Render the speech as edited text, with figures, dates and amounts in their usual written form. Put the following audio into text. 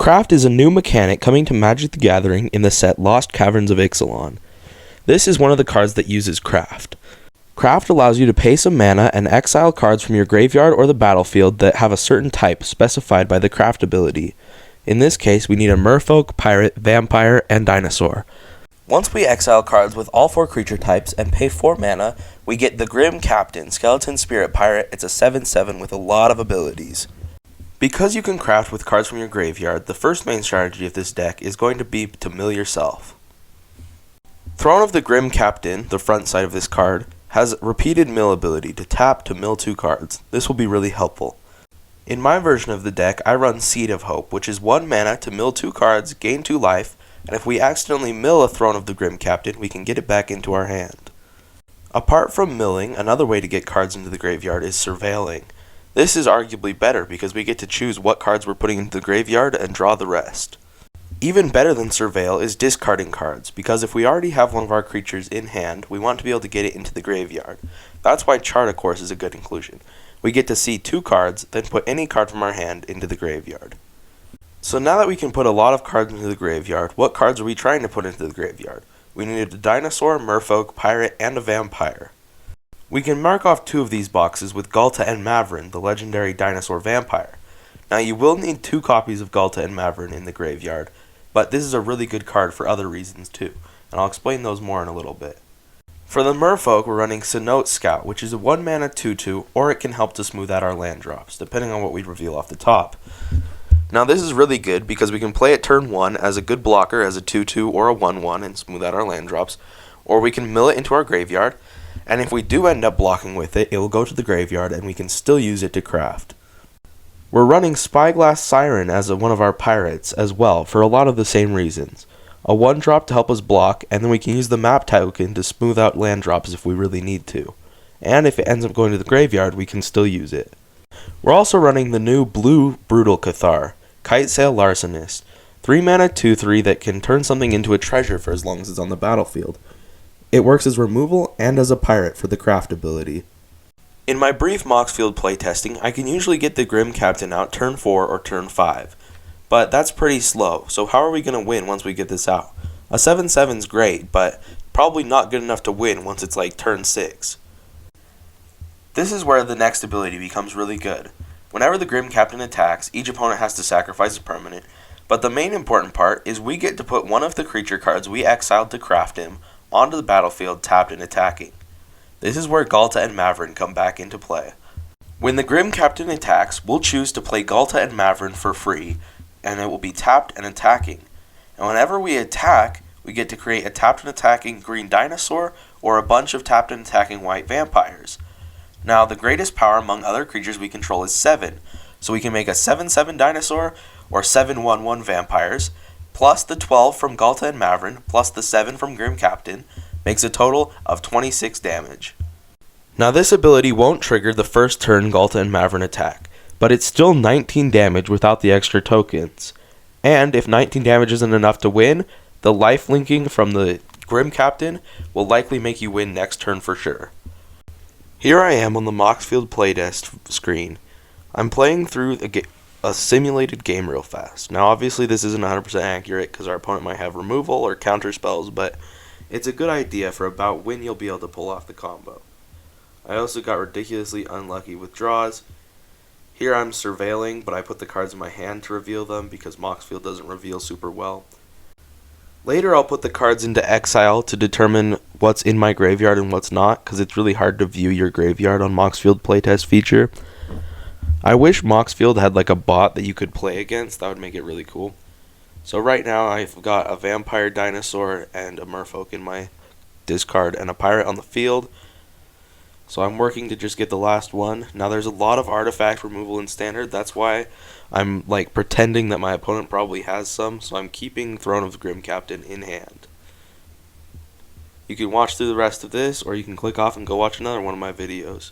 Craft is a new mechanic coming to Magic the Gathering in the set Lost Caverns of Ixalan. This is one of the cards that uses Craft. Craft allows you to pay some mana and exile cards from your graveyard or the battlefield that have a certain type specified by the Craft ability. In this case, we need a merfolk, pirate, vampire, and dinosaur. Once we exile cards with all 4 creature types and pay 4 mana, we get the Grim Captain, Skeleton Spirit Pirate. It's a 7/7 with a lot of abilities. Because you can craft with cards from your graveyard, the first main strategy of this deck is going to be to mill yourself. Throne of the Grim Captain, the front side of this card, has repeated mill ability to tap to mill 2 cards. This will be really helpful. In my version of the deck, I run Seed of Hope, which is 1 mana to mill 2 cards, gain 2 life, and if we accidentally mill a Throne of the Grim Captain, we can get it back into our hand. Apart from milling, another way to get cards into the graveyard is surveilling. This is arguably better because we get to choose what cards we're putting into the graveyard and draw the rest. Even better than surveil is discarding cards, because if we already have one of our creatures in hand, we want to be able to get it into the graveyard. That's why Chart a Course is a good inclusion. We get to see 2 cards, then put any card from our hand into the graveyard. So now that we can put a lot of cards into the graveyard, what cards are we trying to put into the graveyard? We needed a dinosaur, merfolk, pirate, and a vampire. We can mark off 2 of these boxes with Galta and Mavrin, the legendary dinosaur vampire. Now you will need 2 copies of Galta and Mavrin in the graveyard, but this is a really good card for other reasons too, and I'll explain those more in a little bit. For the merfolk, we're running Cenote Scout, which is a 1 mana 2/2, or it can help to smooth out our land drops, depending on what we reveal off the top. Now this is really good because we can play it turn 1 as a good blocker as a 2/2 or a 1/1 and smooth out our land drops, or we can mill it into our graveyard, and if we do end up blocking with it, it will go to the graveyard and we can still use it to craft. We're running Spyglass Siren as one of our pirates as well for a lot of the same reasons. A 1-drop to help us block, and then we can use the map token to smooth out land drops if we really need to. And if it ends up going to the graveyard, we can still use it. We're also running the new blue Brutal Cathar, Kitesail Larcenist, 3 mana 2/3 that can turn something into a treasure for as long as it's on the battlefield. It works as removal and as a pirate for the craft ability. In my brief Moxfield playtesting, I can usually get the Grim Captain out turn 4 or turn 5. But that's pretty slow, so how are we going to win once we get this out? A 7/7's great, but probably not good enough to win once it's like turn 6. This is where the next ability becomes really good. Whenever the Grim Captain attacks, each opponent has to sacrifice a permanent, but the main important part is we get to put one of the creature cards we exiled to craft him onto the battlefield tapped and attacking. This is where Galta and Mavrin come back into play. When the Grim Captain attacks, we'll choose to play Galta and Mavrin for free, and it will be tapped and attacking. And whenever we attack, we get to create a tapped and attacking green dinosaur or a bunch of tapped and attacking white vampires. Now, the greatest power among other creatures we control is 7, so we can make a 7/7 dinosaur or 7/1/1 vampires, plus the 12 from Galta and Mavrin, plus the 7 from Grim Captain, makes a total of 26 damage. Now this ability won't trigger the first turn Galta and Mavrin attack, but it's still 19 damage without the extra tokens. And if 19 damage isn't enough to win, the life linking from the Grim Captain will likely make you win next turn for sure. Here I am on the Moxfield playtest screen. I'm playing through a simulated game real fast. Now obviously this isn't 100% accurate because our opponent might have removal or counter spells, but it's a good idea for about when you'll be able to pull off the combo. I also got ridiculously unlucky with draws. Here I'm surveilling, but I put the cards in my hand to reveal them because Moxfield doesn't reveal super well. Later I'll put the cards into exile to determine what's in my graveyard and what's not, because it's really hard to view your graveyard on Moxfield playtest feature. I wish Moxfield had like a bot that you could play against. That would make it really cool. So right now I've got a vampire dinosaur and a merfolk in my discard and a pirate on the field. So I'm working to just get the last one. Now there's a lot of artifact removal in standard. That's why I'm like pretending that my opponent probably has some. So I'm keeping Throne of the Grim Captain in hand. You can watch through the rest of this, or you can click off and go watch another one of my videos.